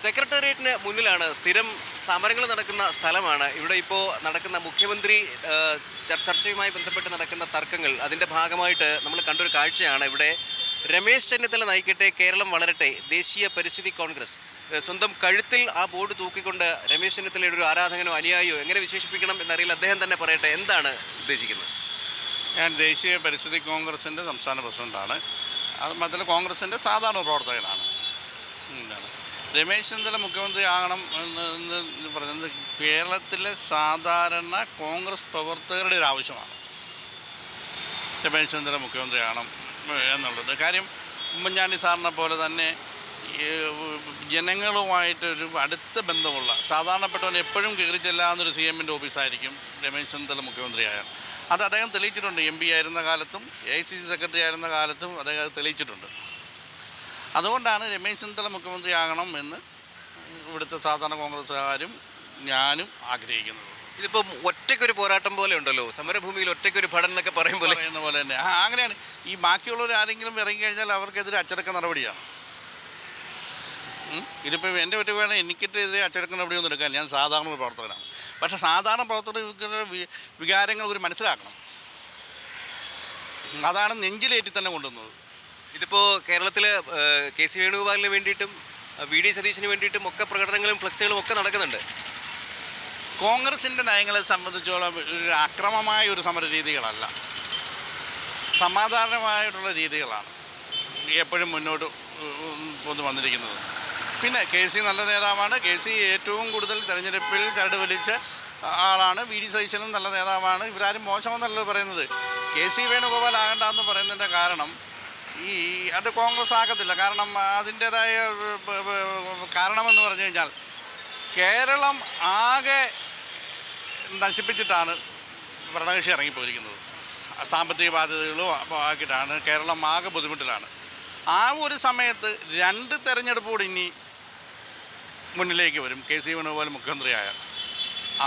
സെക്രട്ടേറിയറ്റിന് മുന്നിലാണ്. സ്ഥിരം സമരങ്ങൾ നടക്കുന്ന സ്ഥലമാണ്. ഇവിടെ ഇപ്പോൾ നടക്കുന്ന മുഖ്യമന്ത്രി ചർച്ചയുമായി ബന്ധപ്പെട്ട് നടക്കുന്ന തർക്കങ്ങൾ, അതിൻ്റെ ഭാഗമായിട്ട് നമ്മൾ കണ്ടൊരു കാഴ്ചയാണ്. ഇവിടെ രമേശ് ചെന്നിത്തല നയിക്കട്ടെ, കേരളം വളരട്ടെ, ദേശീയ പരിസ്ഥിതി കോൺഗ്രസ്, സ്വന്തം കഴുത്തിൽ ആ ബോർഡ് തൂക്കിക്കൊണ്ട് രമേശ് ചെന്നിത്തലയുടെ ഒരു ആരാധകനോ അനുയായിയോ എങ്ങനെ വിശേഷിപ്പിക്കണം എന്നറിയില്ല. അദ്ദേഹം തന്നെ പറയട്ടെ, എന്താണ് ഉദ്ദേശിക്കുന്നത്? ഞാൻ ദേശീയ പരിസ്ഥിതി കോൺഗ്രസിൻ്റെ സംസ്ഥാന പ്രസിഡൻ്റാണ്. അത് മാത്രമല്ല കോൺഗ്രസിൻ്റെ സാധാരണ പ്രവർത്തകനാണ്. രമേശ് ചെന്നിത്തല മുഖ്യമന്ത്രി ആകണം എന്ന് പറയുന്നത് കേരളത്തിലെ സാധാരണ കോൺഗ്രസ് പ്രവർത്തകരുടെ ഒരു ആവശ്യമാണ്. രമേശ് ചെന്നിത്തല മുഖ്യമന്ത്രി ആകണം എന്നുള്ളത്. കാര്യം ഉമ്മൻചാണ്ടി സാറിനെ പോലെ തന്നെ ജനങ്ങളുമായിട്ടൊരു അടുത്ത ബന്ധമുള്ള, സാധാരണപ്പെട്ടവൻ എപ്പോഴും കയറി ചെല്ലാവുന്നൊരു CM-ൻ്റെ ഓഫീസായിരിക്കും രമേശ് ചെന്നിത്തല മുഖ്യമന്ത്രിയായാൽ. അത് അദ്ദേഹം തെളിയിച്ചിട്ടുണ്ട്. MP ആയിരുന്ന കാലത്തും AICC സെക്രട്ടറി ആയിരുന്ന കാലത്തും അദ്ദേഹം അത് തെളിയിച്ചിട്ടുണ്ട്. അതുകൊണ്ടാണ് രമേശ് ചെന്നിത്തല മുഖ്യമന്ത്രി ആകണം എന്ന് ഇവിടുത്തെ സാധാരണ കോൺഗ്രസ്സുകാരും ഞാനും ആഗ്രഹിക്കുന്നത്. ഇതിപ്പോൾ ഒറ്റയ്ക്കൊരു പോരാട്ടം പോലെ ഉണ്ടല്ലോ, സമരഭൂമിയിൽ ഒറ്റയ്ക്കൊരു പഠനം എന്നൊക്കെ പറയുമ്പോൾ പറയുന്ന പോലെ തന്നെ. അങ്ങനെയാണ്. ഈ ബാക്കിയുള്ളവർ ആരെങ്കിലും ഇറങ്ങിക്കഴിഞ്ഞാൽ അവർക്കെതിരെ അച്ചടക്ക നടപടിയാണ്. ഇതിപ്പോൾ എൻ്റെ ഒറ്റ വേണം, എനിക്കെതിരെ അച്ചടക്ക നടപടിയൊന്നും എടുക്കാൻ. ഞാൻ സാധാരണ ഒരു പ്രവർത്തകനാണ്. പക്ഷേ സാധാരണ പ്രവർത്തകരുടെ വികാരങ്ങൾ ഒരു മനസ്സിലാക്കണം. അതാണ് നെഞ്ചിലേറ്റി തന്നെ കൊണ്ടുവന്നത്. ഇതിപ്പോൾ കേരളത്തിൽ KC വേണുഗോപാലിന് വേണ്ടിയിട്ടും VD സതീശന് വേണ്ടിയിട്ടും ഒക്കെ പ്രകടനങ്ങളും ഫ്ലെക്സുകളും ഒക്കെ നടക്കുന്നുണ്ട്. കോൺഗ്രസിൻ്റെ നയങ്ങളെ സംബന്ധിച്ചോളം ഒരു അക്രമമായ ഒരു സമര രീതികളല്ല, സമാധാനമായിട്ടുള്ള രീതികളാണ് എപ്പോഴും മുന്നോട്ട് വന്നിരിക്കുന്നത്. പിന്നെ KC നല്ല നേതാവാണ്. KC ഏറ്റവും കൂടുതൽ തെരഞ്ഞെടുപ്പിൽ ചരട് വലിച്ച ആളാണ്. VD സതീശനും നല്ല നേതാവാണ്. ഇവരാരും മോശമെന്നല്ല പറയുന്നത്. KC വേണുഗോപാൽ ആകണ്ടെന്ന് പറയുന്നതിൻ്റെ കാരണം അത് കോൺഗ്രസ് ആകത്തില്ല. കാരണം അതിൻ്റേതായ കാരണമെന്ന് പറഞ്ഞു കഴിഞ്ഞാൽ കേരളം ആകെ നശിപ്പിച്ചിട്ടാണ് ഭരണകക്ഷി ഇറങ്ങിപ്പോയിരിക്കുന്നത്. സാമ്പത്തിക ബാധ്യതകളും ആക്കിയിട്ടാണ് കേരളം ആകെ ബുദ്ധിമുട്ടിലാണ്. ആ ഒരു സമയത്ത് 2 തെരഞ്ഞെടുപ്പ് കൂടി ഇനി മുന്നിലേക്ക് വരും. KC വേണുഗോപാൽ മുഖ്യമന്ത്രിയായാൽ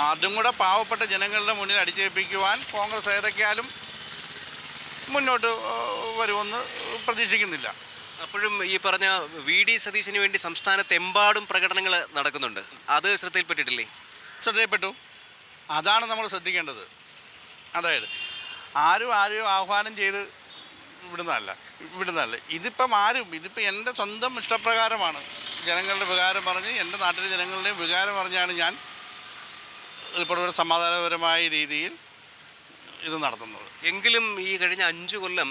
അതും കൂടെ പാവപ്പെട്ട ജനങ്ങളുടെ മുന്നിൽ അടിച്ചേൽപ്പിക്കുവാൻ കോൺഗ്രസ് ഏതൊക്കെയാലും മുന്നോട്ട് വരുമെന്ന് പ്രതീക്ഷിക്കുന്നില്ല. അപ്പോഴും ഈ പറഞ്ഞ VD സതീശന് വേണ്ടി സംസ്ഥാനത്തെമ്പാടും പ്രകടനങ്ങൾ നടക്കുന്നുണ്ട്. അത് ശ്രദ്ധയിൽപ്പെട്ടിട്ടില്ലേ? ശ്രദ്ധയിൽപ്പെട്ടു. അതാണ് നമ്മൾ ശ്രദ്ധിക്കേണ്ടത്. അതായത് ആരും ആഹ്വാനം ചെയ്ത് വിടുന്നതല്ല. ഇതിപ്പോൾ എൻ്റെ സ്വന്തം ഇഷ്ടപ്രകാരമാണ്. ജനങ്ങളുടെ വികാരം പറഞ്ഞ്, എൻ്റെ നാട്ടിലെ ജനങ്ങളുടെയും വികാരം പറഞ്ഞാണ് ഞാൻ ഇപ്പോൾ ഒരു സമാധാനപരമായ രീതിയിൽ ഇത് നടത്തുന്നത്. എങ്കിലും ഈ കഴിഞ്ഞ 5 കൊല്ലം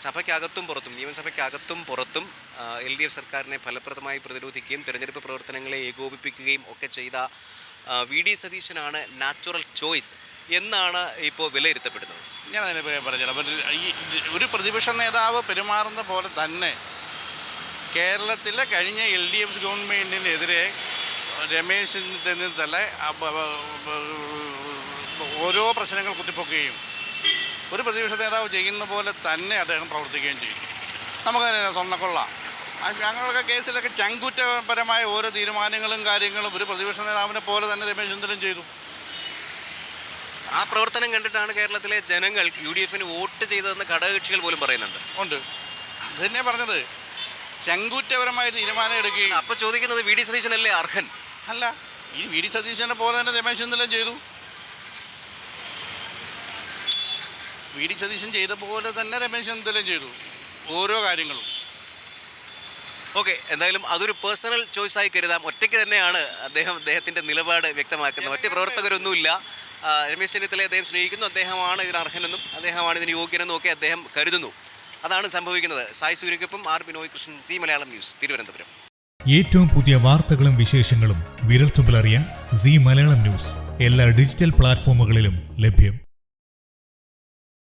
സഭയ്ക്കകത്തും പുറത്തും, നിയമസഭയ്ക്കകത്തും പുറത്തും LDF സർക്കാരിനെ ഫലപ്രദമായി പ്രതിരോധിക്കുകയും തെരഞ്ഞെടുപ്പ് പ്രവർത്തനങ്ങളെ ഏകോപിപ്പിക്കുകയും ഒക്കെ ചെയ്ത VD സതീശനാണ് നാച്ചുറൽ ചോയ്സ് എന്നാണ് ഇപ്പോൾ വിലയിരുത്തപ്പെടുന്നത്. ഞാൻ അതിനെ പറഞ്ഞില്ല. ഒരു പ്രതിപക്ഷ നേതാവ് പെരുമാറുന്ന പോലെ തന്നെ കേരളത്തിലെ കഴിഞ്ഞ LDF ഗവൺമെൻറ്റിനെതിരെ രമേശ് ചെന്നിത്തല ഓരോ പ്രശ്നങ്ങൾ കുത്തിപ്പൊക്കുകയും ഒരു പ്രതിപക്ഷ നേതാവ് ചെയ്യുന്ന പോലെ തന്നെ അദ്ദേഹം പ്രവർത്തിക്കുകയും ചെയ്തു. നമുക്കതിനെ സ്വർണ്ണക്കൊള്ള ഞങ്ങളൊക്കെ കേസിലൊക്കെ ചങ്കുറ്റപരമായ ഓരോ തീരുമാനങ്ങളും കാര്യങ്ങളും ഒരു പ്രതിപക്ഷ നേതാവിനെ പോലെ തന്നെ രമേശ് ചെന്നിത്തല ചെയ്തു. ആ പ്രവർത്തനം കണ്ടിട്ടാണ് കേരളത്തിലെ ജനങ്ങൾ UDFന് വോട്ട് ചെയ്തതെന്ന് ഘടകകക്ഷികൾ പോലും പറയുന്നുണ്ട്. ഉണ്ട്. അത് തന്നെ പറഞ്ഞത്, ചങ്കൂറ്റപരമായ തീരുമാനം എടുക്കുകയും. അപ്പോൾ ചോദിക്കുന്നത് VD സതീശനല്ലേ അർഹൻ? അല്ല, ഈ VD സതീശനെ പോലെ തന്നെ രമേശ് ചെന്നിത്തല ചെയ്തു. VD സതീശൻ ചെയ്ത പോലെ തന്നെ രമേശ് ചെന്നിത്തല ചെയ്തു ഓരോ കാര്യങ്ങളും. ഓക്കെ, എന്തായാലും അതൊരു പേഴ്സണൽ ചോയ്സായി കരുതാം. ഒറ്റയ്ക്ക് തന്നെയാണ് അദ്ദേഹത്തിൻ്റെ നിലപാട് വ്യക്തമാക്കുന്നത്. മറ്റ് പ്രവർത്തകരൊന്നുമില്ല. രമേശ് ചെന്നിത്തലയെ അദ്ദേഹം സ്നേഹിക്കുന്നു, അദ്ദേഹമാണ് ഇതിന് അർഹനെന്നും അദ്ദേഹമാണ് ഇതിന് യോഗ്യനെന്നും ഒക്കെ അദ്ദേഹം കരുതുന്നു. അതാണ് സംഭവിക്കുന്നത്. സായ് സൂര്യക്കൊപ്പം R Binoy Krishnan, Zee Malayalam news, Thiruvananthapuram. ഏറ്റവും പുതിയ വാർത്തകളും വിശേഷങ്ങളും വിരൽത്തുമ്പിലറിയാൻ സി മലയാളം ന്യൂസ് എല്ലാ ഡിജിറ്റൽ പ്ലാറ്റ്ഫോമുകളിലും ലഭ്യം.